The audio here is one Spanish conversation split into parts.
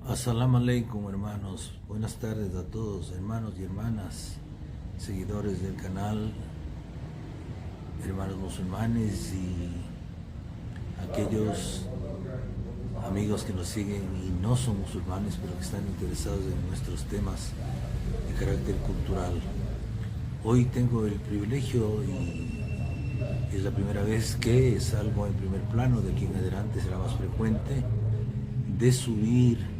Assalamu alaikum, hermanos. Buenas tardes a todos, hermanos y hermanas, seguidores del canal, hermanos musulmanes y aquellos amigos que nos siguen y no son musulmanes, pero que están interesados en nuestros temas de carácter cultural. Hoy tengo el privilegio y es la primera vez que salgo en primer plano, de aquí en adelante será más frecuente, de subir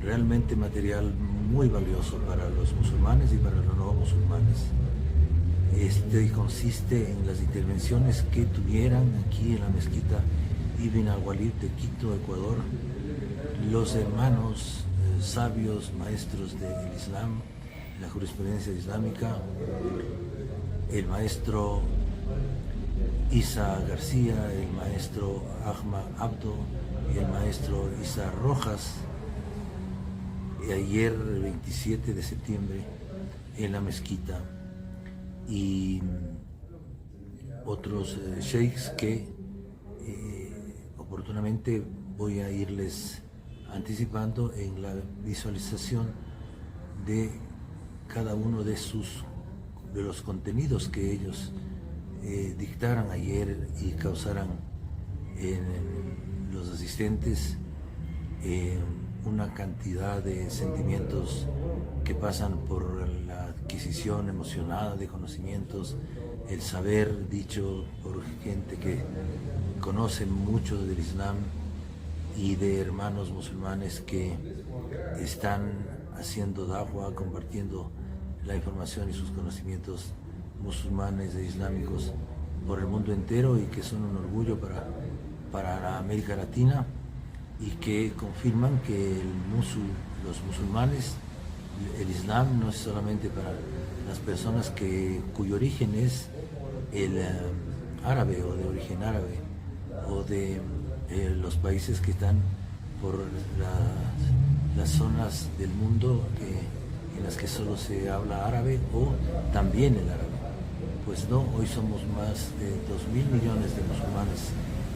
realmente material muy valioso para los musulmanes y para los no musulmanes. Este consiste en las intervenciones que tuvieran aquí en la mezquita Ibn al-Walid de Quito, Ecuador, los hermanos sabios, maestros del Islam, la jurisprudencia islámica, el maestro Isa García, el maestro Ahmad Abdo y el maestro Isa Rojas, ayer 27 de septiembre en la mezquita, y otros sheikhs que oportunamente voy a irles anticipando en la visualización de cada uno de los contenidos que ellos dictaran ayer y causaran en los asistentes una cantidad de sentimientos que pasan por la adquisición emocionada de conocimientos, el saber dicho por gente que conoce mucho del Islam y de hermanos musulmanes que están haciendo da'wah, compartiendo la información y sus conocimientos musulmanes e islámicos por el mundo entero, y que son un orgullo para la América Latina, y que confirman que los musulmanes, el Islam no es solamente para las personas cuyo origen es el árabe o de origen árabe, o de los países que están por las zonas del mundo en las que solo se habla árabe, o también el árabe. Pues no, hoy somos más de 2.000 millones de musulmanes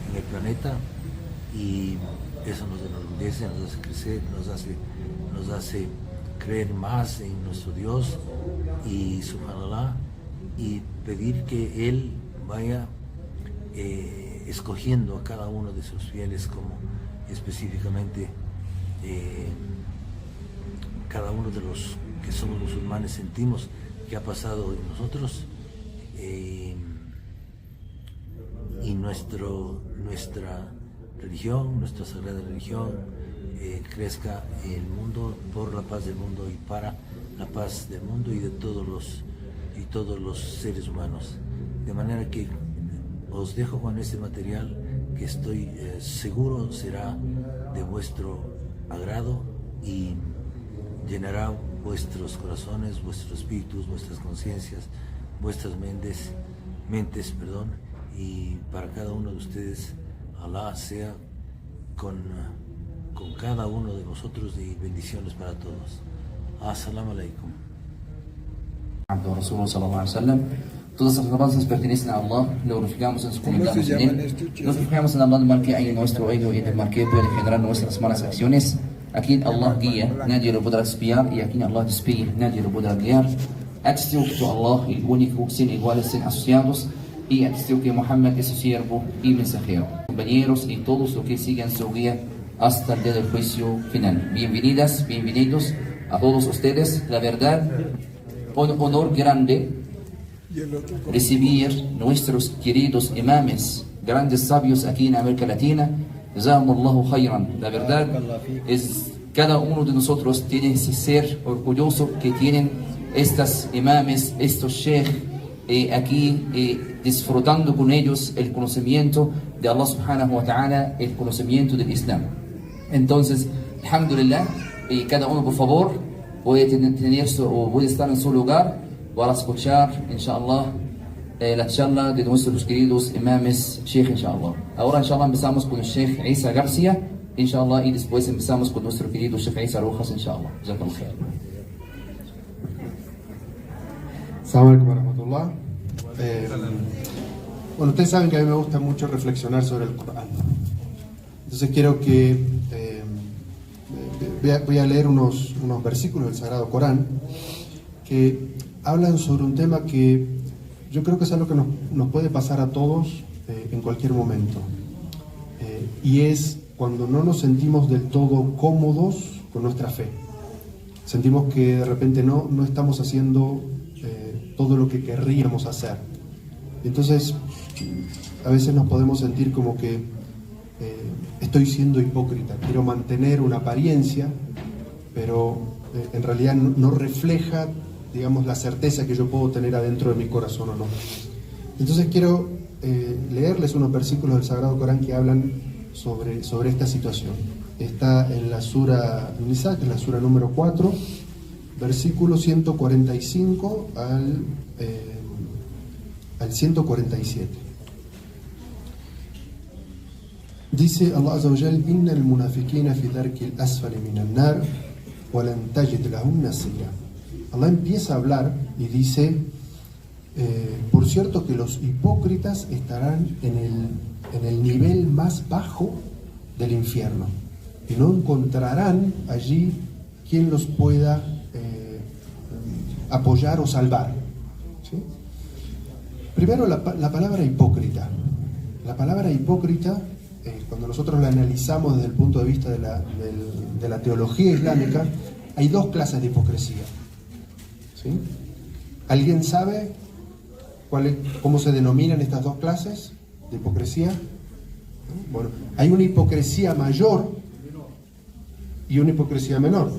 en el planeta, y eso nos enorgullece, nos hace crecer, nos hace creer más en nuestro Dios y subhanallah, y pedir que Él vaya escogiendo a cada uno de sus fieles, como específicamente cada uno de los que somos musulmanes sentimos que ha pasado en nosotros, y nuestra religión, nuestra sagrada religión, crezca en el mundo, por la paz del mundo y para la paz del mundo y de todos los seres humanos. De manera que os dejo con este material que estoy seguro será de vuestro agrado y llenará vuestros corazones, vuestros espíritus, vuestras conciencias, vuestras mentes, y para cada uno de ustedes Allah sea con cada uno de vosotros, y bendiciones para todos. Assalamu alaikum. Rasulullah sallallahu alaihi wasallam. Todas las alabanzas pertenecen a Allah. Lo glorificamos en su comunidad. Nos refugiamos en Allah, de mal que hay en nuestro ego y del mal que puede generar nuestras malas acciones. A quien Allah guía, nadie lo podrá desviar, y a quien Allah desvíe, nadie lo podrá guiar. Atesteo que Allah, el único, sin iguales, sin asociados, y atesteo que Muhammad es su siervo y mensajero, compañeros y todos los que siguen su guía hasta el día del juicio final. Bienvenidas, bienvenidos a todos ustedes. La verdad, un honor grande recibir nuestros queridos imames, grandes sabios aquí en América Latina. Jazakumullahu khayran. La verdad es, cada uno de nosotros tiene que ser orgulloso que tienen estas imames, estos sheikh aquí, disfrutando con ellos el conocimiento de Allah subhanahu wa ta'ala, el conocimiento del Islam. Entonces, alhamdulillah, cada uno por favor puede puede estar en su lugar para escuchar, inshallah, la charla de nuestros queridos imames sheikh, inshallah. Ahora, inshallah, empezamos con el sheikh Isa García, inshallah, y después empezamos con nuestro querido sheikh Isa Rojas, inshallah. Jazakallah khair. Assalamu alaikum warahmatullah. Bueno, ustedes saben que a mí me gusta mucho reflexionar sobre el Corán. Entonces quiero que voy a leer unos versículos del Sagrado Corán que hablan sobre un tema que yo creo que es algo que nos puede pasar a todos en cualquier momento. Y es cuando no nos sentimos del todo cómodos con nuestra fe. Sentimos que de repente no estamos haciendo todo lo que querríamos hacer. Entonces, a veces nos podemos sentir como que estoy siendo hipócrita, quiero mantener una apariencia, pero en realidad no refleja, digamos, la certeza que yo puedo tener adentro de mi corazón o no. Entonces quiero leerles unos versículos del Sagrado Corán que hablan sobre esta situación. Está en la Sura Nisa, que es la Sura número 4, versículo 145 al 147. Dice Allah Azza wa Jal: Inna al-munafiqina fi darki al-asfali min al-nar wa lan tajid lahum nasira. Allah empieza a hablar y dice: por cierto que los hipócritas estarán en el nivel más bajo del infierno y no encontrarán allí quien los pueda apoyar o salvar. ¿Sí? Primero, la palabra hipócrita. La palabra hipócrita, cuando nosotros la analizamos desde el punto de vista de la teología islámica, hay dos clases de hipocresía. ¿Sí? ¿Alguien sabe cómo se denominan estas dos clases de hipocresía? Bueno, hay una hipocresía mayor y una hipocresía menor.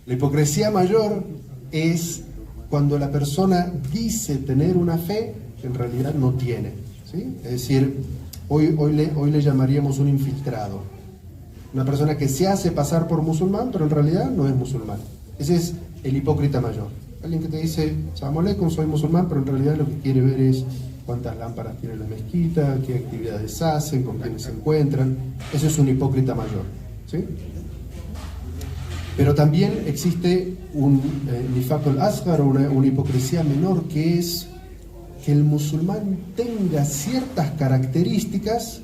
La hipocresía mayor es cuando la persona dice tener una fe que en realidad no tiene. ¿Sí? Es decir, hoy le llamaríamos un infiltrado. Una persona que se hace pasar por musulmán, pero en realidad no es musulmán. Ese es el hipócrita mayor. Alguien que te dice, Salam aleikum, soy musulmán, pero en realidad lo que quiere ver es cuántas lámparas tiene la mezquita, qué actividades hacen, con quiénes se encuentran. Eso es un hipócrita mayor. ¿Sí? Pero también existe un nifaq al-asghar, una hipocresía menor, que es que el musulmán tenga ciertas características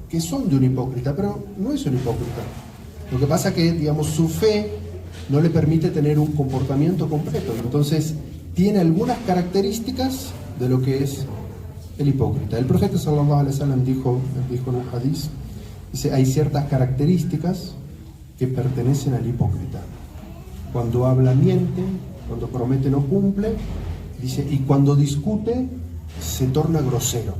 que son de un hipócrita, pero no es un hipócrita. Lo que pasa es que, digamos, su fe no le permite tener un comportamiento completo. Entonces, tiene algunas características de lo que es el hipócrita. El profeta sallallahu alaihi wasallam dijo en un hadith, dice, hay ciertas características que pertenecen al hipócrita. Cuando habla miente, cuando promete no cumple, dice, y cuando discute se torna grosero.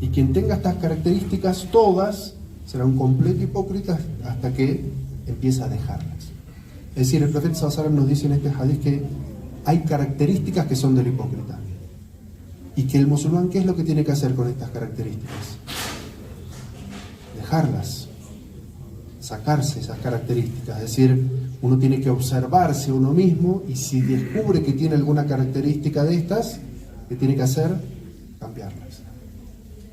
Y quien tenga estas características todas será un completo hipócrita hasta que empieza a dejarlas. Es decir, el profeta sallallahu alaihi wasallam nos dice en este hadith que hay características que son del hipócrita. Y que el musulmán, ¿qué es lo que tiene que hacer con estas características? Dejarlas, sacarse esas características. Es decir, uno tiene que observarse a uno mismo y si descubre que tiene alguna característica de estas, ¿qué tiene que hacer? Cambiarlas.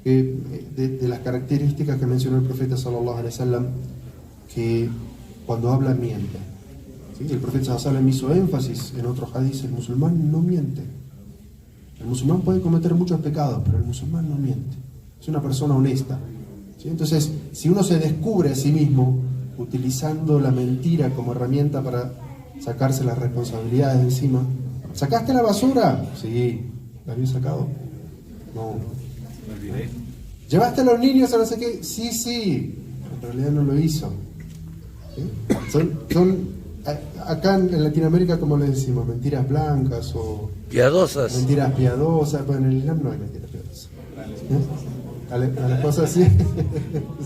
De las características que mencionó el profeta sallallahu alaihi wasallam, que cuando habla miente. ¿Sí? El profeta sallallahu alaihi wasallam hizo énfasis en otros hadices: el musulmán no miente. El musulmán puede cometer muchos pecados, pero el musulmán no miente. Es una persona honesta. ¿Sí? Entonces, si uno se descubre a sí mismo utilizando la mentira como herramienta para sacarse las responsabilidades de encima, ¿sacaste la basura? Sí. ¿La había sacado? No. Me olvidé. ¿Llevaste a los niños a no sé qué? Sí, sí. En realidad no lo hizo. ¿Sí? Acá en Latinoamérica, como le decimos, mentiras blancas o Piadosas. mentiras piadosas. Pues en el Islam no hay mentiras piadosas. ¿Eh? A la esposa sí.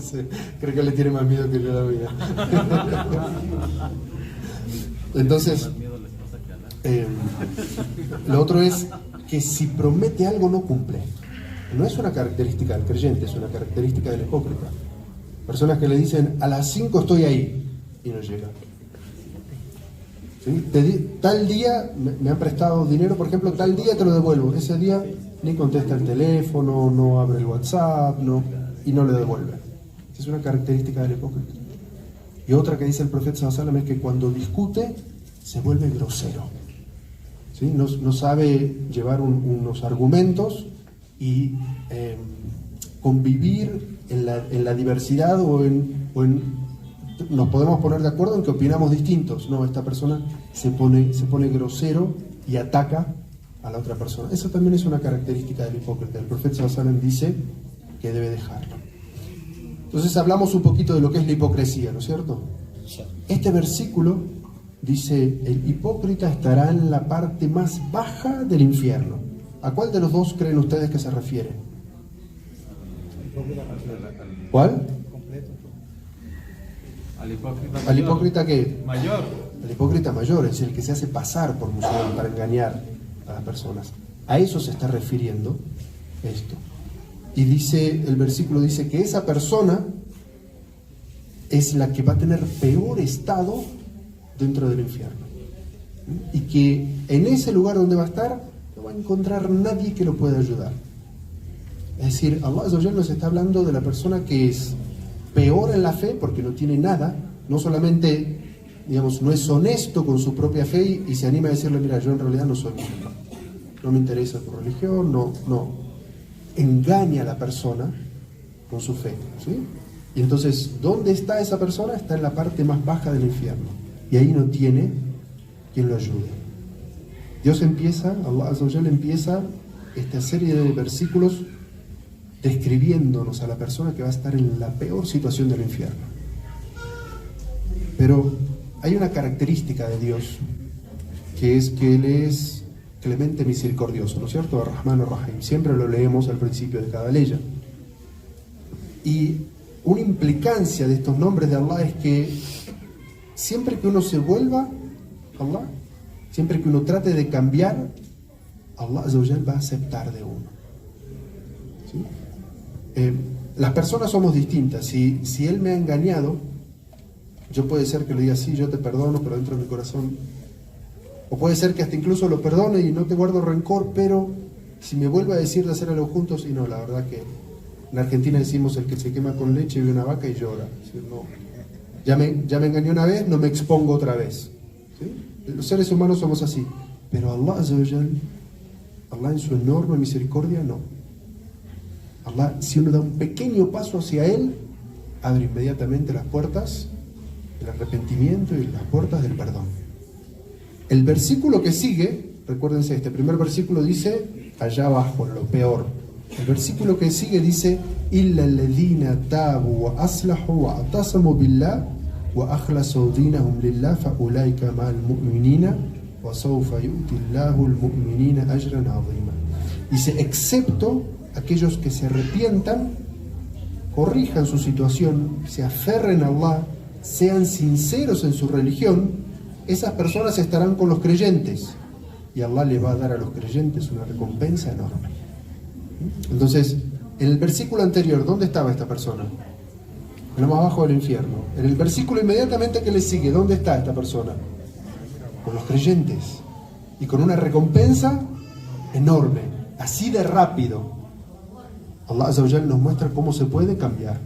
Sí. Creo que le tiene más miedo que yo a la vida. Entonces, lo otro es que si promete algo no cumple. No es una característica del creyente, es una característica del hipócrita. Personas que le dicen, a las 5 estoy ahí, y no llega. ¿Sí? Tal día me han prestado dinero, por ejemplo, tal día te lo devuelvo. Ese día ni contesta el teléfono, no abre el WhatsApp, y no le devuelve. Esa es una característica del hipócrita. Y otra que dice el profeta sallallahu alaihi wasallam es que cuando discute se vuelve grosero. ¿Sí? No sabe llevar unos argumentos y convivir en la diversidad o en nos podemos poner de acuerdo en que opinamos distintos. No, esta persona se pone grosero y ataca a la otra persona. Esa también es una característica del hipócrita. El profeta sallallahu alaihi wasallam dice que debe dejarlo. Entonces hablamos un poquito de lo que es la hipocresía, ¿no es cierto? Este versículo dice, el hipócrita estará en la parte más baja del infierno. ¿A cuál de los dos creen ustedes que se refiere? ¿Cuál? ¿Al hipócrita qué? Mayor. El hipócrita mayor, es el que se hace pasar por musulmán para engañar a las personas. A eso se está refiriendo esto. Y dice, el versículo dice que esa persona es la que va a tener peor estado dentro del infierno. Y que en ese lugar donde va a estar, no va a encontrar nadie que lo pueda ayudar. Es decir, Allah Azza wa Jalla nos está hablando de la persona que es peor en la fe porque no tiene nada, no solamente, digamos, no es honesto con su propia fe y se anima a decirle, mira, yo en realidad no soy musulmán, no me interesa tu religión, no, engaña a la persona con su fe, ¿sí? Y entonces, ¿dónde está esa persona? Está en la parte más baja del infierno y ahí no tiene quien lo ayude. Dios empieza, Allah Azza wa Jalla empieza esta serie de versículos describiéndonos a la persona que va a estar en la peor situación del infierno. Pero hay una característica de Dios, que es que Él es clemente misericordioso, ¿no es cierto? Ar-Rahman Ar-Rahim. Siempre lo leemos al principio de cada ley. Y una implicancia de estos nombres de Allah es que siempre que uno se vuelva a Allah, siempre que uno trate de cambiar, Allah Azza wa Jalla va a aceptar de uno. ¿Sí? Las personas somos distintas. Si Él me ha engañado, yo puede ser que le diga, sí, yo te perdono, pero dentro de mi corazón, o puede ser que hasta incluso lo perdone y no te guardo rencor, pero si me vuelve a decir de hacer algo juntos, y no, la verdad que en Argentina decimos, el que se quema con leche ve una vaca y llora. Es decir, no, ya me engañó una vez, no me expongo otra vez. ¿Sí? Los seres humanos somos así, pero Allah Azza wa Jalla, Allah en su enorme misericordia, no. Allah, si uno da un pequeño paso hacia Él, abre inmediatamente las puertas del arrepentimiento y las puertas del perdón. El versículo que sigue, recuérdense, este primer versículo dice, allá abajo, en lo peor. El versículo que sigue dice, إِلَّا الَّذِينَ تَابُوا وَأَصْلَحُوا وَاعْتَصَمُوا بِاللَّهِ وَأَخْلَصُوا دِينَهُمْ لِلَّهِ فَأُولَٰئِكَ مَعَ الْمُؤْمِنِينَ وَسَوْفَ يُؤْتِ اللَّهُ الْمُؤْمِنِينَ أَجْرًا عَظِيمًا. Dice, excepto aquellos que se arrepientan, corrijan su situación, se aferren a Allah, sean sinceros en su religión, esas personas estarán con los creyentes y Allah le va a dar a los creyentes una recompensa enorme. Entonces, en el versículo anterior, ¿dónde estaba esta persona? En lo más bajo del infierno. En el versículo inmediatamente que le sigue, ¿dónde está esta persona? Con los creyentes y con una recompensa enorme, así de rápido. Allah Azza wa Jalla nos muestra cómo se puede cambiar.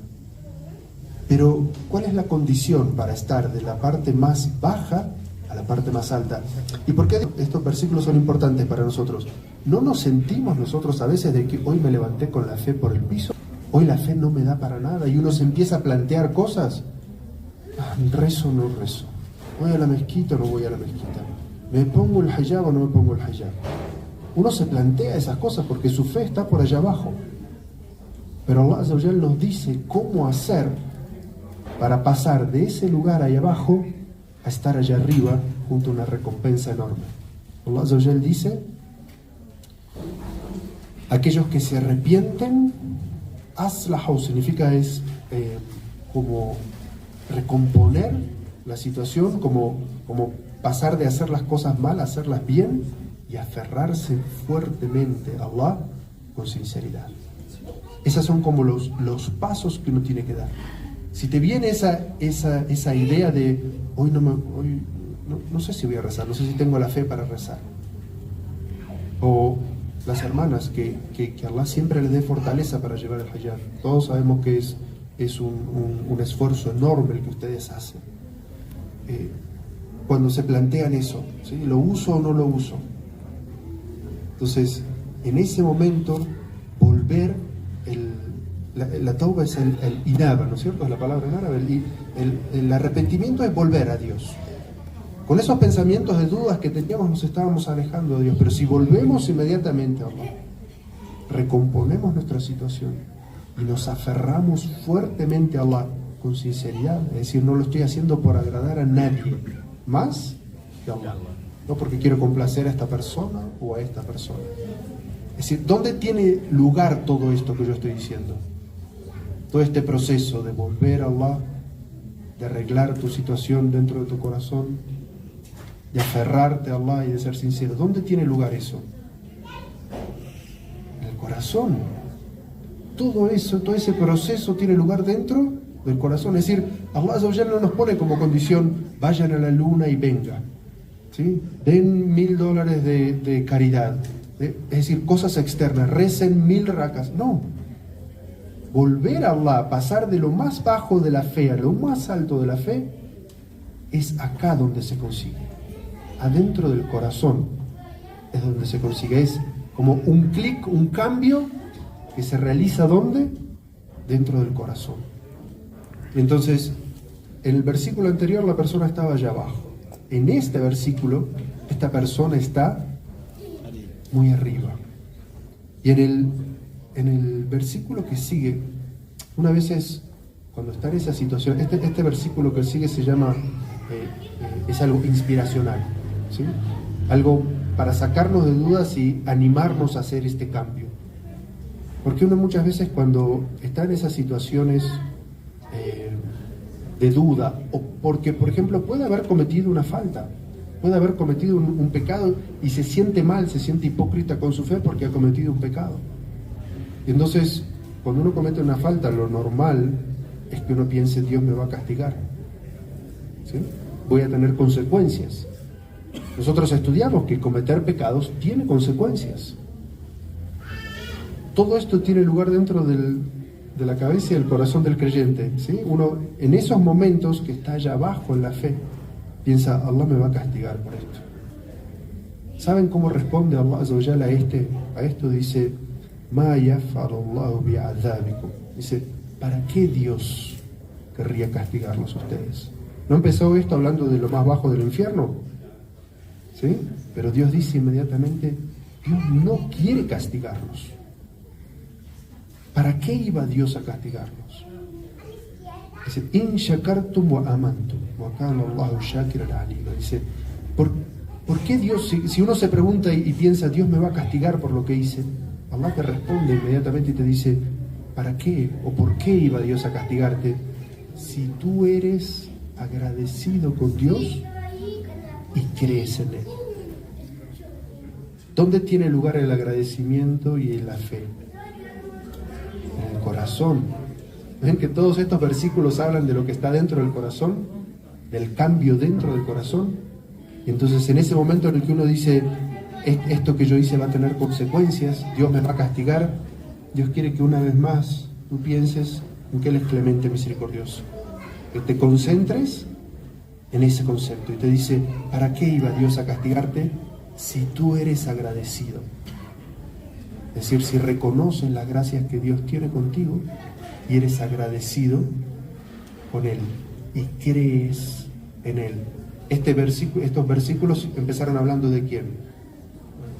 Pero, ¿cuál es la condición para estar de la parte más baja a la parte más alta? ¿Y por qué estos versículos son importantes para nosotros? ¿No nos sentimos nosotros a veces de que hoy me levanté con la fe por el piso? Hoy la fe no me da para nada y uno se empieza a plantear cosas. ¿Rezo o no rezo? ¿Voy a la mezquita o no voy a la mezquita? ¿Me pongo el hijab o no me pongo el hijab? Uno se plantea esas cosas porque su fe está por allá abajo. Pero Allah Azza wa Jalla nos dice cómo hacer para pasar de ese lugar ahí abajo a estar allá arriba junto a una recompensa enorme. Allah Azza wa Jalla dice, aquellos que se arrepienten, aslahu significa es como recomponer la situación, como pasar de hacer las cosas mal a hacerlas bien y aferrarse fuertemente a Allah con sinceridad. Esas son como los pasos que uno tiene que dar. Si te viene esa idea de hoy no sé si voy a rezar, no sé si tengo la fe para rezar, o las hermanas que Allah siempre les dé fortaleza para llevar el hijab. Todos sabemos que es un esfuerzo enorme el que ustedes hacen. Cuando se plantean eso, ¿sí? ¿Lo uso o no lo uso? Entonces, en ese momento, volver la tauba es el inaba, ¿no es cierto? Es la palabra en árabe. El arrepentimiento es volver a Dios. Con esos pensamientos de dudas que teníamos nos estábamos alejando de Dios, pero si volvemos inmediatamente a Allah, recomponemos nuestra situación y nos aferramos fuertemente a Allah con sinceridad, es decir, no lo estoy haciendo por agradar a nadie más que a Allah, no porque quiero complacer a esta persona o a esta persona. Es decir, ¿dónde tiene lugar todo esto que yo estoy diciendo? Todo este proceso de volver a Allah, de arreglar tu situación dentro de tu corazón, de aferrarte a Allah y de ser sincero. ¿Dónde tiene lugar eso? En el corazón. Todo eso, todo ese proceso tiene lugar dentro del corazón. Es decir, Allah Azza wa Jalla no nos pone como condición, vayan a la luna y venga, ¿sí? Den $1000 de caridad. Es decir, cosas externas, recen 1000 rakas. No. Volver a Allah, pasar de lo más bajo de la fe a lo más alto de la fe, es acá donde se consigue. Adentro del corazón es donde se consigue. Es como un clic, un cambio que se realiza ¿dónde? Dentro del corazón. Entonces, en el versículo anterior la persona estaba allá abajo. En este versículo, esta persona está muy arriba. Y en el versículo que sigue, una vez es, cuando está en esa situación, este versículo que sigue se llama, es algo inspiracional, ¿sí? Algo para sacarnos de dudas y animarnos a hacer este cambio. Porque uno muchas veces cuando está en esas situaciones de duda, o porque, por ejemplo, puede haber cometido una falta, puede haber cometido un pecado y se siente mal, se siente hipócrita con su fe porque ha cometido un pecado. Entonces, cuando uno comete una falta, lo normal es que uno piense, Dios me va a castigar, ¿sí? Voy a tener consecuencias. Nosotros estudiamos que cometer pecados tiene consecuencias. Todo esto tiene lugar dentro de la cabeza y el corazón del creyente, ¿sí? Uno, en esos momentos que está allá abajo en la fe, piensa, Allah me va a castigar por esto. ¿Saben cómo responde Allah Azza wa Jalla a esto? Dice, Ma yaf'alullahu bi'adhabikum. Dice, ¿para qué Dios querría castigarlos a ustedes? ¿No empezó esto hablando de lo más bajo del infierno? ¿Sí? Pero Dios dice inmediatamente, Dios no quiere castigarlos. ¿Para qué iba Dios a castigarlos? Dice, In shakartum wa amantum, wa kana Allahu shakiran alima. Dice, ¿por qué Dios, si uno se pregunta y piensa, Dios me va a castigar por lo que hice? Allah te responde inmediatamente y te dice, ¿para qué o por qué iba Dios a castigarte? Si tú eres agradecido con Dios y crees en Él. ¿Dónde tiene lugar el agradecimiento y la fe? En el corazón. ¿Ven que todos estos versículos hablan de lo que está dentro del corazón? Del cambio dentro del corazón. Y entonces en ese momento en el que uno dice, esto que yo hice va a tener consecuencias, Dios me va a castigar, Dios quiere que una vez más tú pienses en que Él es clemente, misericordioso. Que te concentres en ese concepto y te dice, ¿para qué iba Dios a castigarte si tú eres agradecido? Es decir, si reconoces las gracias que Dios tiene contigo y eres agradecido con Él y crees en Él. Estos versículos empezaron hablando de quién?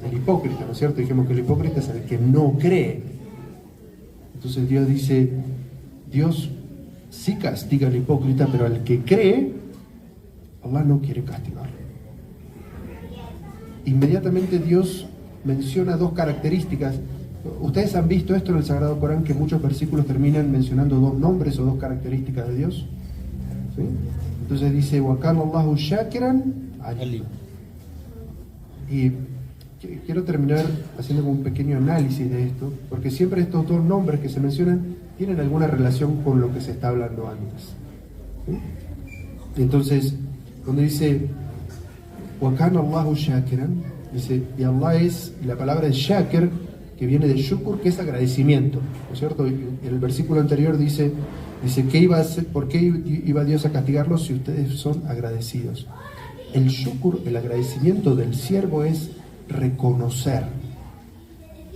El hipócrita, ¿no es cierto? Dijimos que el hipócrita es el que no cree. Entonces Dios dice, Dios sí castiga al hipócrita, pero al que cree, Allah no quiere castigarlo. Inmediatamente Dios menciona dos características. ¿Ustedes han visto esto en el Sagrado Corán, que muchos versículos terminan mencionando dos nombres o dos características de Dios? ¿Sí? Entonces dice, wa kana Allahu shakiran alim. Y quiero terminar haciendo un pequeño análisis de esto, porque siempre estos dos nombres que se mencionan tienen alguna relación con lo que se está hablando antes. ¿Sí? Entonces, cuando dice wa kana Allahu shakiran, dice, y Allah es, la palabra es shakir, que viene de shukur, que es agradecimiento, ¿no es cierto? Y el versículo anterior dice ¿qué iba a hacer, ¿por qué iba Dios a castigarlos si ustedes son agradecidos? El shukur, el agradecimiento del siervo es reconocer,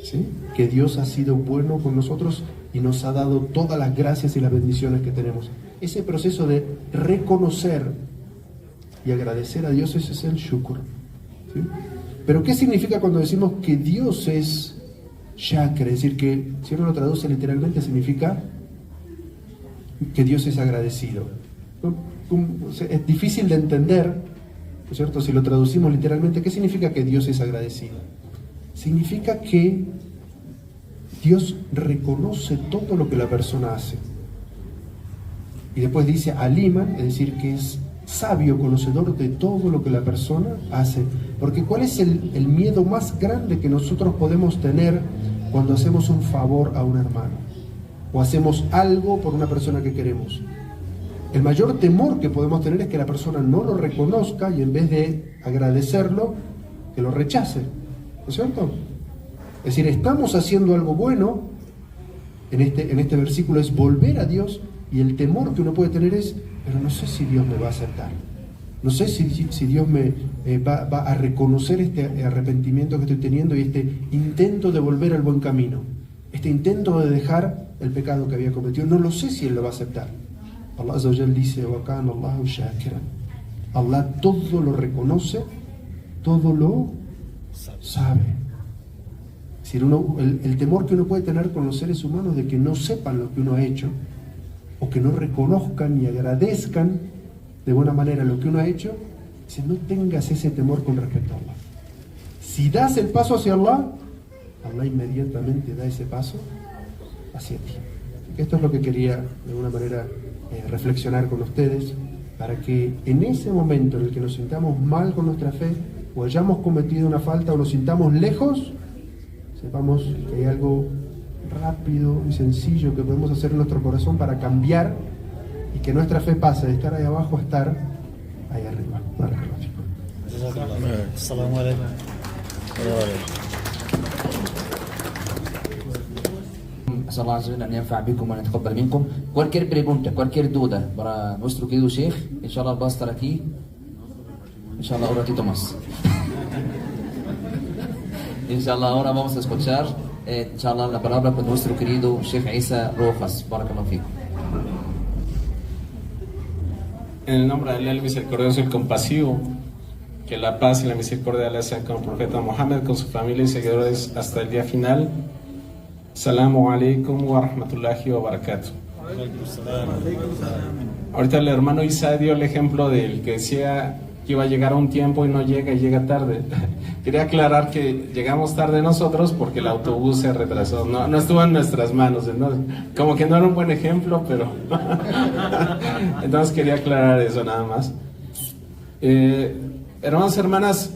¿sí?, que Dios ha sido bueno con nosotros y nos ha dado todas las gracias y las bendiciones que tenemos. Ese proceso de reconocer y agradecer a Dios, ese es el shukr, ¿sí? Pero ¿qué significa cuando decimos que Dios es shakr? Es decir, que si uno lo traduce literalmente significa que Dios es agradecido. Es difícil de entender, ¿no es cierto? Si lo traducimos literalmente, ¿qué significa que Dios es agradecido? Significa que Dios reconoce todo lo que la persona hace. Y después dice aliman, es decir, que es sabio, conocedor de todo lo que la persona hace. Porque ¿cuál es el miedo más grande que nosotros podemos tener cuando hacemos un favor a un hermano? O hacemos algo por una persona que queremos. El mayor temor que podemos tener es que la persona no lo reconozca y en vez de agradecerlo, que lo rechace. ¿No es cierto? Es decir, estamos haciendo algo bueno, en este versículo es volver a Dios, y el temor que uno puede tener es, pero no sé si Dios me va a aceptar. No sé si Dios me va a reconocer este arrepentimiento que estoy teniendo y este intento de volver al buen camino. Este intento de dejar el pecado que había cometido. No lo sé si Él lo va a aceptar. Allah Azza wa Jal dice, وَكَانَ اللَّهُ شَاكِرًا. Allah todo lo reconoce, todo lo sabe. Es decir, el temor que uno puede tener con los seres humanos de que no sepan lo que uno ha hecho, o que no reconozcan y agradezcan de buena manera lo que uno ha hecho, si no tengas ese temor con respecto a Allah. Si das el paso hacia Allah, Allah inmediatamente da ese paso hacia ti. Esto es lo que quería de alguna manera reflexionar con ustedes, para que en ese momento en el que nos sintamos mal con nuestra fe, o hayamos cometido una falta, o nos sintamos lejos, sepamos que hay algo rápido y sencillo que podemos hacer en nuestro corazón para cambiar y que nuestra fe pase de estar ahí abajo a estar ahí arriba. Assalamu alaikum. Así Allah Azza wa Jalla ينفع بكم ونتقبل منكم. Cualquier pregunta, cualquier duda para nuestro querido Sheikh, inshallah va a estar aquí, inshallah un ratito más. Inshallah ahora vamos a escuchar inshallah la palabra con nuestro querido Sheikh Isa Rojas. Barakallahu fikum. En el nombre de Allah, el misericordioso y el compasivo, que la paz y la misericordia de Allah sean con el profeta Muhammad, con su familia y seguidores hasta el día final. Assalamu alaikum wa rahmatullahi wa barakatuh. Ahorita el hermano Isa dio el ejemplo del que decía que iba a llegar a un tiempo y no llega y llega tarde. Quería aclarar que llegamos tarde nosotros porque el autobús se retrasó, no estuvo en nuestras manos, entonces, como que no era un buen ejemplo, pero entonces quería aclarar eso nada más. Hermanos y hermanas,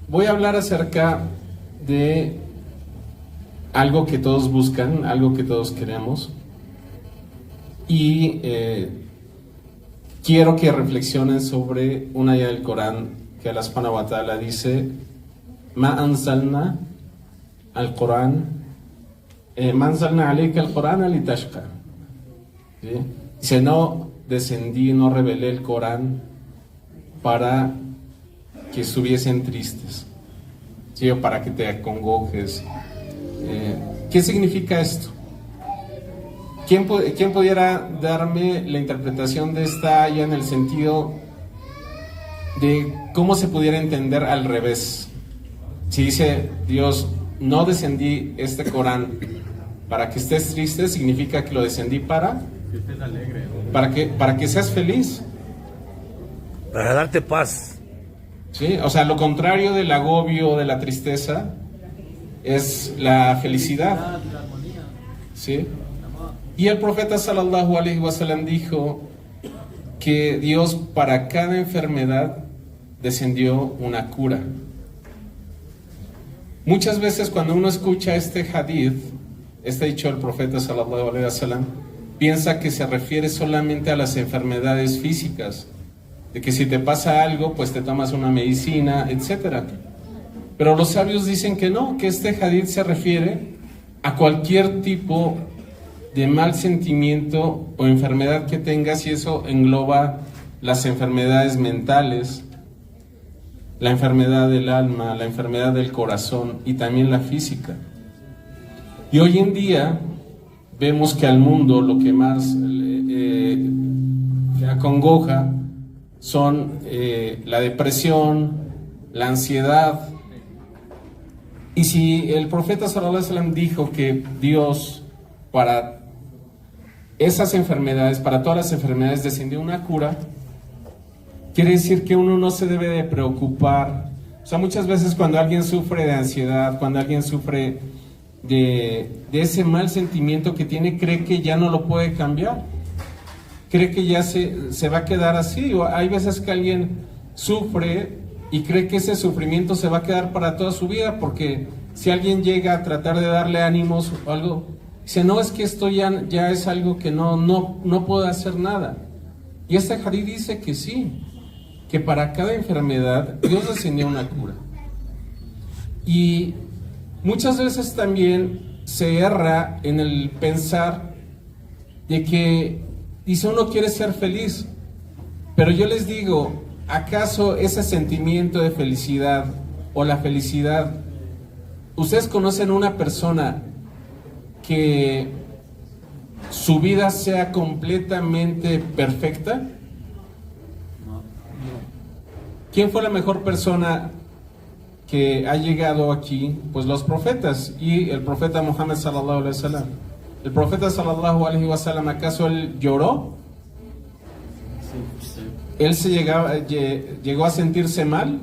voy a hablar acerca de algo que todos buscan, algo que todos queremos, y quiero que reflexionen sobre una ayah del Corán que Allah subhanahu wa ta'ala dice: Ma anzalna al Corán, ma anzalna alayka al Corán litashqa. ¿Sí? Dice, no descendí, no revelé el Corán para que estuviesen tristes, ¿sí? O para que te acongojes. ¿Qué significa esto? ¿Quién pudiera darme la interpretación de esta ayah en el sentido de cómo se pudiera entender al revés? Si dice Dios, no descendí este Corán para que estés triste, significa que lo descendí para que seas feliz. Para darte paz. ¿Sí? O sea, lo contrario del agobio, de la tristeza, es la felicidad. ¿Sí? Y el profeta sallallahu alaihi wasallam dijo que Dios para cada enfermedad descendió una cura. Muchas veces cuando uno escucha este hadith, este dicho del profeta sallallahu alaihi wasallam, piensa que se refiere solamente a las enfermedades físicas, de que si te pasa algo, pues te tomas una medicina, etc. Pero los sabios dicen que no, que este hadith se refiere a cualquier tipo de mal sentimiento o enfermedad que tengas, y eso engloba las enfermedades mentales, la enfermedad del alma, la enfermedad del corazón y también la física. Y hoy en día vemos que al mundo lo que más le acongoja son la depresión, la ansiedad. Y si el profeta sallallahu alaihi wasallam dijo que Dios para esas enfermedades, para todas las enfermedades descendió una cura, quiere decir que uno no se debe de preocupar. O sea, muchas veces cuando alguien sufre de ansiedad, cuando alguien sufre de ese mal sentimiento que tiene, cree que ya no lo puede cambiar, cree que ya se va a quedar así. O hay veces que alguien sufre y cree que ese sufrimiento se va a quedar para toda su vida, porque si alguien llega a tratar de darle ánimos o algo, dice, no, es que esto ya es algo que no puedo hacer nada. Y este hadith dice que sí, que para cada enfermedad Dios descendió una cura. Y muchas veces también se erra en el pensar de que, dice, uno quiere ser feliz, pero yo les digo, ¿acaso ese sentimiento de felicidad o la felicidad, ustedes conocen una persona que su vida sea completamente perfecta? ¿Quién fue la mejor persona que ha llegado aquí? Pues los profetas, y el profeta Muhammad sallallahu alaihi wasallam. El profeta sallallahu alaihi wasallam, ¿acaso él lloró? ¿Él llegó a sentirse mal?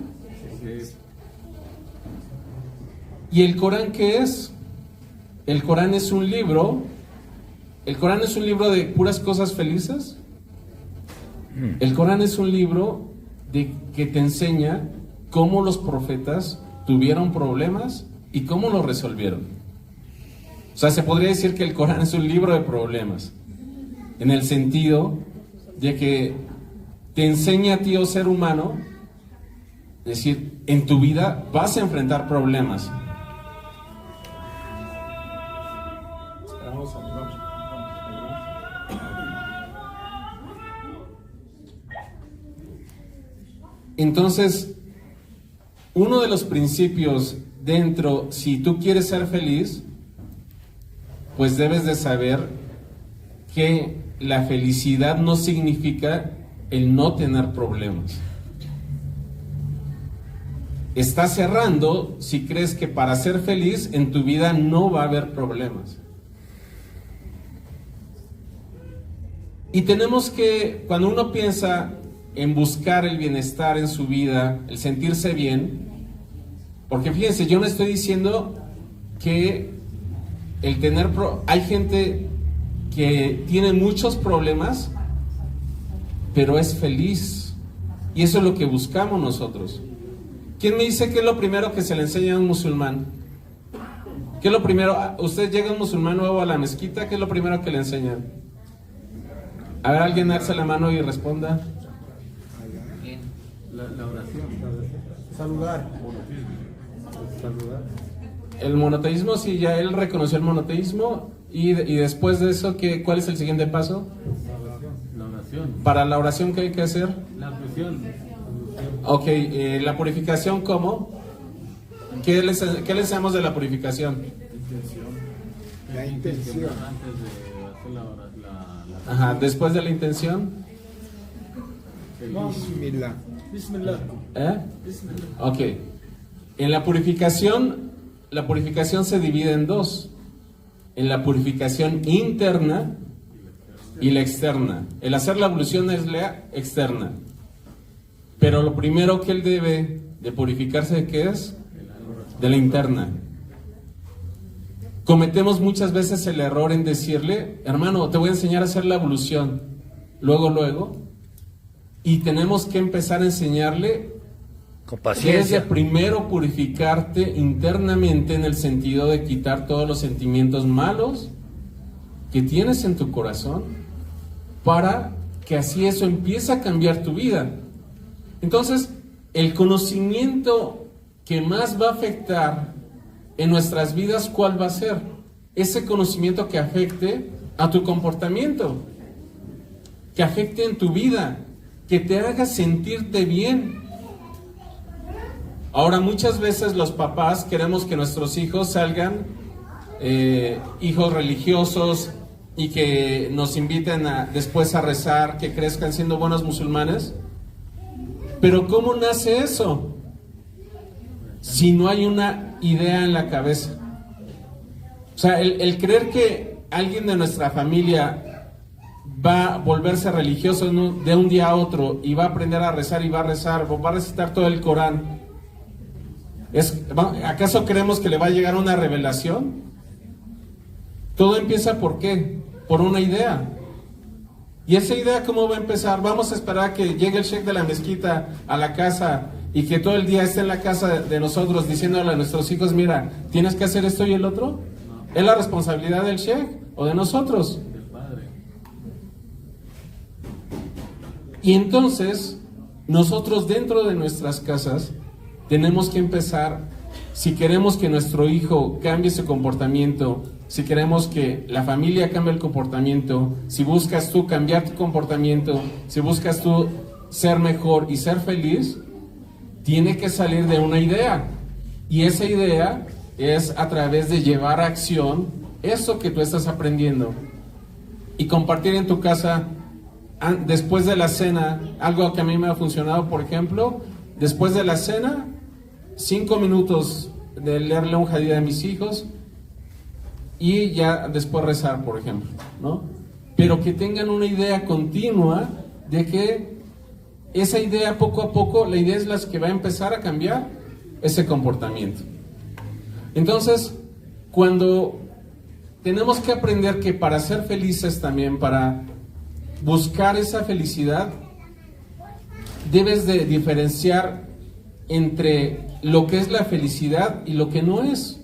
¿Y el Corán qué es? El Corán es un libro. ¿El Corán es un libro de puras cosas felices? El Corán es un libro que te enseña cómo los profetas tuvieron problemas y cómo los resolvieron. O sea, se podría decir que el Corán es un libro de problemas, en el sentido de que te enseña a ti, oh ser humano, es decir, en tu vida vas a enfrentar problemas. Entonces, uno de los principios dentro, si tú quieres ser feliz, pues debes de saber que la felicidad no significa el no tener problemas. Estás errando si crees que para ser feliz en tu vida no va a haber problemas. Y tenemos que, cuando uno piensa en buscar el bienestar en su vida, el sentirse bien, porque fíjense, yo no estoy diciendo que el tener hay gente que tiene muchos problemas, pero es feliz, y eso es lo que buscamos nosotros. ¿Quién me dice qué es lo primero que se le enseña a un musulmán? ¿Qué es lo primero? Usted llega un musulmán nuevo a la mezquita, ¿qué es lo primero que le enseñan? A ver, alguien alza la mano y responda. La oración. Saludar. El monoteísmo, sí, ya él reconoció el monoteísmo. Y después de eso, ¿cuál es el siguiente paso? La oración. Para la oración, ¿qué hay que hacer? La ablución. Ok, la purificación, ¿cómo? ¿Qué le enseñamos de la purificación? La intención. Antes de hacer la Ajá, después de la intención. Bismillah. Bismillah. ¿Eh? Ok. En la purificación se divide en dos. En la purificación interna y la externa. El hacer la ablución es la externa. Pero lo primero que él debe de purificarse, ¿de qué es? De la interna. Cometemos muchas veces el error en decirle, hermano, te voy a enseñar a hacer la ablución. Luego. Y tenemos que empezar a enseñarle Con que paciencia. es de primero purificarte internamente, en el sentido de quitar todos los sentimientos malos que tienes en tu corazón, para que así eso empiece a cambiar tu vida. Entonces, el conocimiento que más va a afectar en nuestras vidas, ¿cuál va a ser? Ese conocimiento que afecte a tu comportamiento, que afecte en tu vida, que te haga sentirte bien. Ahora, muchas veces los papás queremos que nuestros hijos salgan hijos religiosos, y que nos inviten después a rezar, que crezcan siendo buenos musulmanes. Pero ¿cómo nace eso? Si no hay una idea en la cabeza. O sea, el creer que alguien de nuestra familia va a volverse religioso de un día a otro y va a aprender a rezar y va a rezar, o va a recitar todo el Corán, ¿acaso creemos que le va a llegar una revelación? Todo empieza ¿por qué? Por una idea. ¿Y esa idea cómo va a empezar? Vamos a esperar a que llegue el sheikh de la mezquita a la casa y que todo el día esté en la casa de nosotros diciéndole a nuestros hijos, mira, tienes que hacer esto y el otro. ¿Es la responsabilidad del sheikh o de nosotros? Del padre. Y entonces, nosotros dentro de nuestras casas tenemos que empezar, si queremos que nuestro hijo cambie su comportamiento, si queremos que la familia cambie el comportamiento, si buscas tú cambiar tu comportamiento, si buscas tú ser mejor y ser feliz, tiene que salir de una idea. Y esa idea es a través de llevar a acción eso que tú estás aprendiendo. Y compartir en tu casa, después de la cena, algo que a mí me ha funcionado, por ejemplo, después de la cena, 5 minutos de leerle un hadith a mis hijos y ya después rezar, por ejemplo, ¿no? Pero que tengan una idea continua de que esa idea poco a poco, la idea es la que va a empezar a cambiar ese comportamiento. Entonces, cuando tenemos que aprender que para ser felices también, para buscar esa felicidad, debes de diferenciar entre lo que es la felicidad y lo que no es.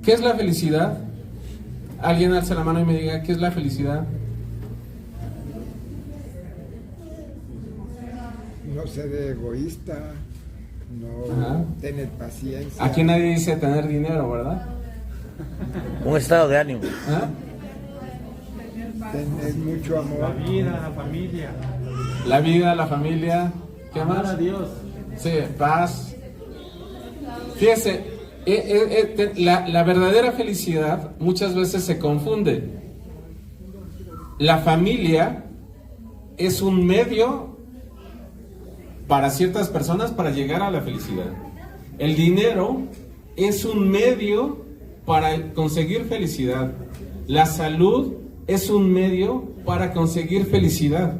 ¿Qué es la felicidad? Alguien alza la mano y me diga, ¿qué es la felicidad? No ser egoísta, Ajá. no tener paciencia. Aquí nadie dice tener dinero, ¿verdad? Un estado de ánimo. ¿Ah? Tener mucho amor. La vida, la familia. La vida, la familia, ¿qué Amar más? a Dios. Sí, paz. Fíjese, la verdadera felicidad muchas veces se confunde. La familia es un medio para ciertas personas para llegar a la felicidad. El dinero es un medio para conseguir felicidad. La salud es un medio para conseguir felicidad.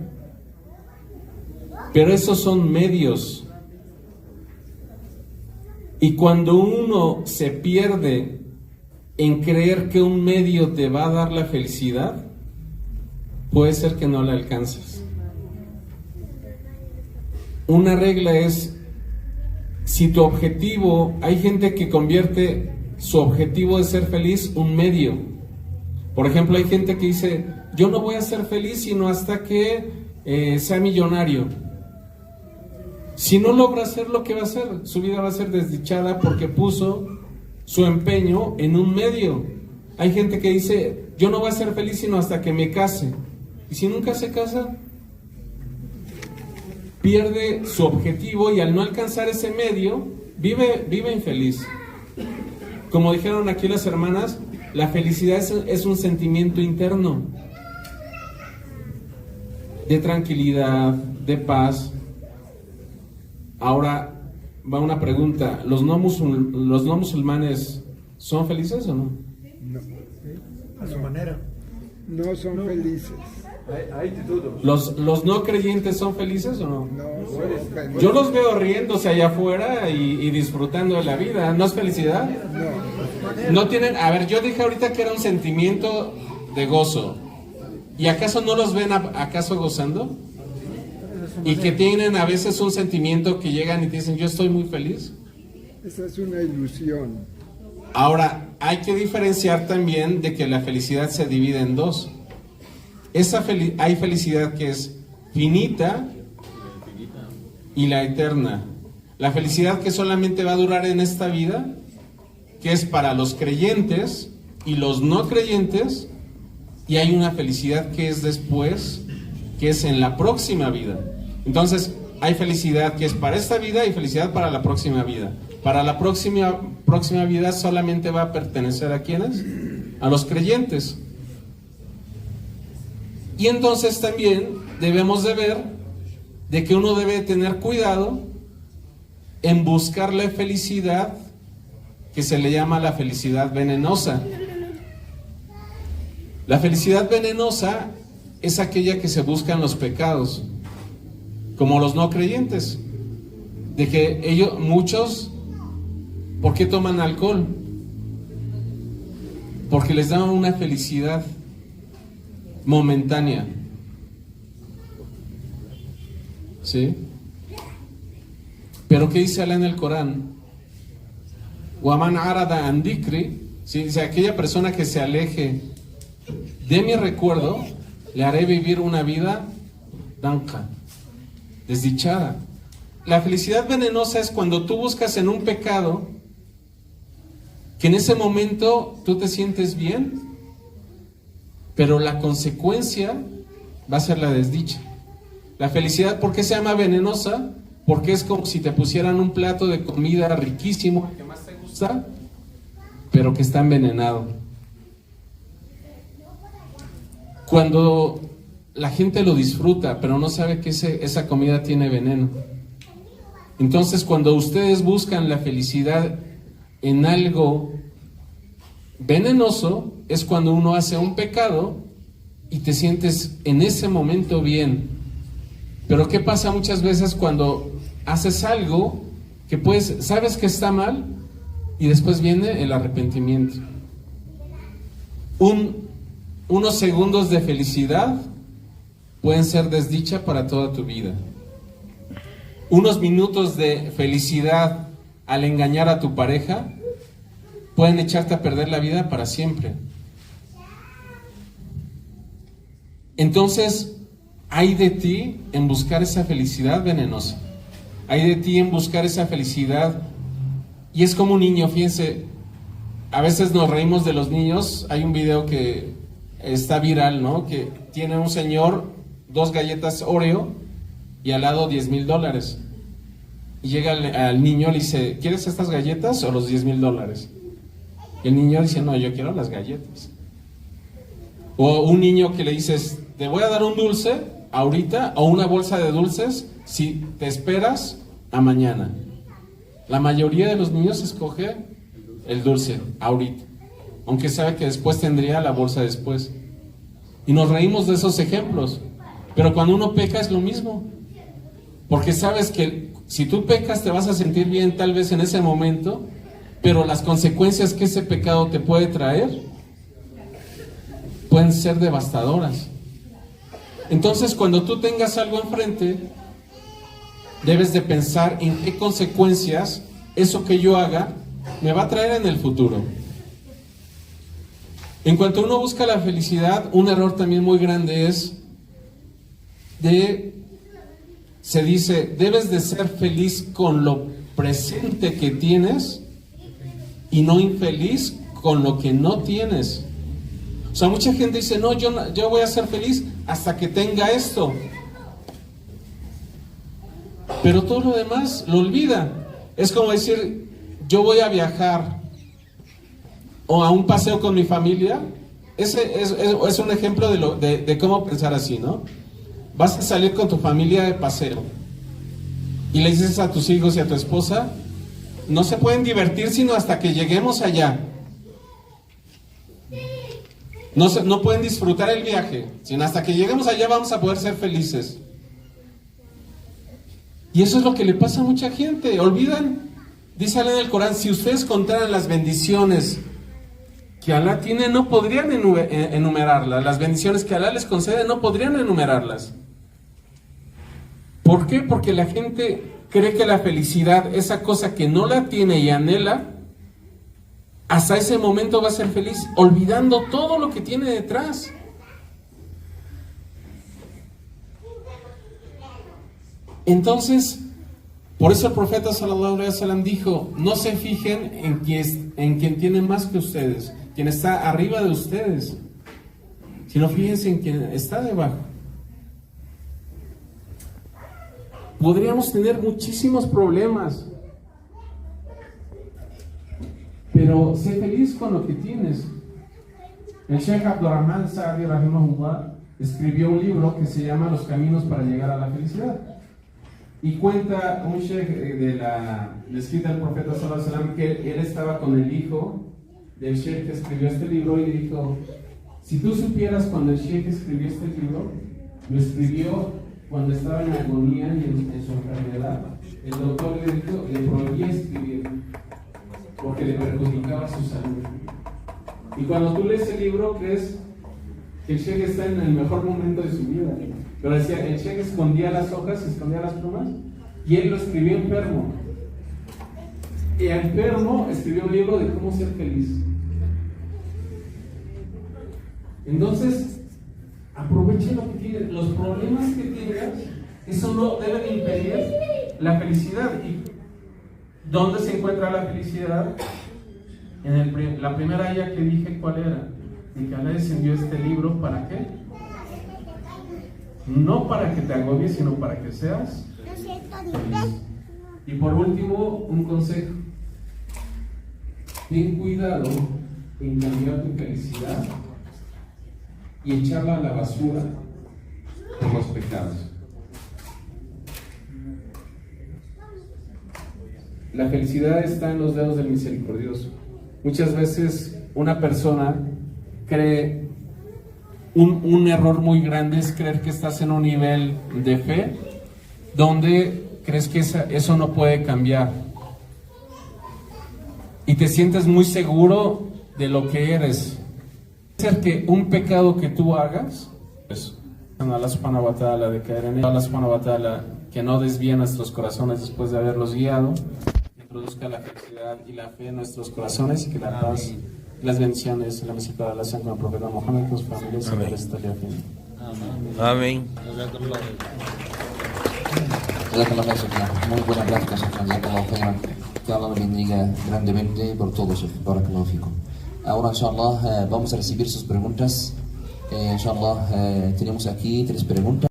Pero esos son medios. Y cuando uno se pierde en creer que un medio te va a dar la felicidad, puede ser que no la alcances. Una regla es, si tu objetivo, hay gente que convierte su objetivo de ser feliz un medio. Por ejemplo, hay gente que dice, yo no voy a ser feliz sino hasta que sea millonario. Si no logra hacer lo que va a hacer, su vida va a ser desdichada porque puso su empeño en un medio. Hay gente que dice, yo no voy a ser feliz sino hasta que me case. Y si nunca se casa, pierde su objetivo y al no alcanzar ese medio, vive infeliz. Como dijeron aquí las hermanas, la felicidad es un sentimiento interno de tranquilidad, de paz. Ahora va una pregunta, ¿los no musulmanes son felices o no? No, A su manera. no son felices. ¿Los no creyentes son felices o no? No son felices. Yo los veo riéndose allá afuera y disfrutando de la vida. ¿No es felicidad? No. No tienen, a ver, yo dije ahorita que era un sentimiento de gozo. ¿Y acaso no los ven acaso gozando? Y que tienen a veces un sentimiento que llegan y te dicen, yo estoy muy feliz. Esa es una ilusión. Ahora, hay que diferenciar también de que la felicidad se divide en dos. Hay felicidad que es finita y la eterna. La felicidad que solamente va a durar en esta vida, que es para los creyentes y los no creyentes, y hay una felicidad que es después, que es en la próxima vida. Entonces, hay felicidad que es para esta vida y felicidad para la próxima vida. Para la próxima vida solamente va a pertenecer a ¿quiénes? a los creyentes. Y entonces también debemos de ver de que uno debe tener cuidado en buscar la felicidad que se le llama la felicidad venenosa. La felicidad venenosa es aquella que se busca en los pecados, como los no creyentes, de que ellos, muchos, ¿por qué toman alcohol? Porque les da una felicidad momentánea, ¿sí? Pero ¿qué dice Allah en el Corán? Waman arada an dikri, ¿sí? Dice, aquella persona que se aleje de mi recuerdo, le haré vivir una vida danka, desdichada. La felicidad venenosa es cuando tú buscas en un pecado que en ese momento tú te sientes bien, pero la consecuencia va a ser la desdicha. La felicidad, ¿por qué se llama venenosa? Porque es como si te pusieran un plato de comida riquísimo, que más te gusta, pero que está envenenado. Cuando la gente lo disfruta, pero no sabe que esa comida tiene veneno. Entonces, cuando ustedes buscan la felicidad en algo venenoso, es cuando uno hace un pecado y te sientes en ese momento bien. Pero ¿qué pasa muchas veces cuando haces algo que sabes que está mal y después viene el arrepentimiento? Unos segundos de felicidad pueden ser desdicha para toda tu vida. Unos minutos de felicidad al engañar a tu pareja pueden echarte a perder la vida para siempre. Entonces, hay de ti en buscar esa felicidad venenosa. Hay de ti en buscar esa felicidad. Y es como un niño, fíjense, a veces nos reímos de los niños. Hay un video que está viral, ¿no? Que tiene un señor 2 galletas Oreo y al lado $10,000. Y llega al niño y le dice, ¿quieres estas galletas o los $10,000? Y el niño dice, no, yo quiero las galletas. O un niño que le dices, te voy a dar un dulce ahorita o una bolsa de dulces si te esperas a mañana. La mayoría de los niños escoge el dulce ahorita, aunque sabe que después tendría la bolsa después. Y nos reímos de esos ejemplos. Pero cuando uno peca es lo mismo, porque sabes que si tú pecas te vas a sentir bien tal vez en ese momento, pero las consecuencias que ese pecado te puede traer pueden ser devastadoras. Entonces, cuando tú tengas algo enfrente, debes de pensar en qué consecuencias eso que yo haga me va a traer en el futuro. En cuanto uno busca la felicidad, un error también muy grande es se dice, debes de ser feliz con lo presente que tienes y no infeliz con lo que no tienes. O sea, mucha gente dice, no, yo voy a ser feliz hasta que tenga esto. Pero todo lo demás lo olvida. Es como decir, yo voy a viajar o a un paseo con mi familia. Ese es un ejemplo de cómo pensar así, ¿no? Vas a salir con tu familia de paseo y le dices a tus hijos y a tu esposa, no se pueden divertir sino hasta que lleguemos allá. No pueden disfrutar el viaje, sino hasta que lleguemos allá vamos a poder ser felices. Y eso es lo que le pasa a mucha gente. Olvidan, dice Allah en el Corán, si ustedes contaran las bendiciones que Alá tiene, no podrían enumerarlas. Las bendiciones que Alá les concede no podrían enumerarlas. ¿Por qué? Porque la gente cree que la felicidad, esa cosa que no la tiene y anhela, hasta ese momento va a ser feliz, olvidando todo lo que tiene detrás. Entonces, por eso el profeta sallallahu alaihi wasallam dijo, no se fijen en quien tiene más que ustedes, quien está arriba de ustedes, sino fíjense en quien está debajo. Podríamos tener muchísimos problemas, pero sé feliz con lo que tienes. El Sheikh Abdurrahman Saadi Rahimahullah escribió un libro que se llama Los caminos para llegar a la felicidad. Y cuenta un sheikh de la escrita del profeta sallallahu alaihi wasallam que él estaba con el hijo del sheikh que escribió este libro y le dijo: si tú supieras cuando el sheikh escribió este libro, lo escribió cuando estaba en agonía y en su enfermedad. El doctor le dijo, le prohibía escribir porque le perjudicaba su salud. Y cuando tú lees el libro crees que el sheikh está en el mejor momento de su vida. Pero decía, el sheikh escondía las hojas, escondía las plumas, y él lo escribió enfermo. Y enfermo escribió un libro de cómo ser feliz. Entonces, aproveche lo que tienes, los problemas que tengas, eso no debe impedir la felicidad. ¿Y dónde se encuentra la felicidad? En la primera ayah que dije, ¿cuál era? Y que Allah descendió este libro, ¿para qué? No para que te agobies, sino para que seas feliz. Y por último, un consejo: ten cuidado en cambiar tu felicidad y echarla a la basura por los pecados. La felicidad está en los dedos del misericordioso. Muchas veces una persona cree, un error muy grande es creer que estás en un nivel de fe donde crees que eso no puede cambiar y te sientes muy seguro de lo que eres. Puede ser que un pecado que tú hagas, eso, Allah subhanahu wa ta'ala, de caer en él, Allah subhanahu wa ta'ala, que no desvíe nuestros corazones después de haberlos guiado, que introduzca la felicidad y la fe en nuestros corazones y que la paz, las bendiciones y la misericordia de Allah sean con el profeta Muhammad, con sus familias y con el resto de la gente. Amén. Muy buena plática, que Allah me bendiga grandemente por todo eso. Barakallahu fikum. Ahora, inshallah, vamos a recibir sus preguntas. Inshallah, tenemos aquí 3 preguntas.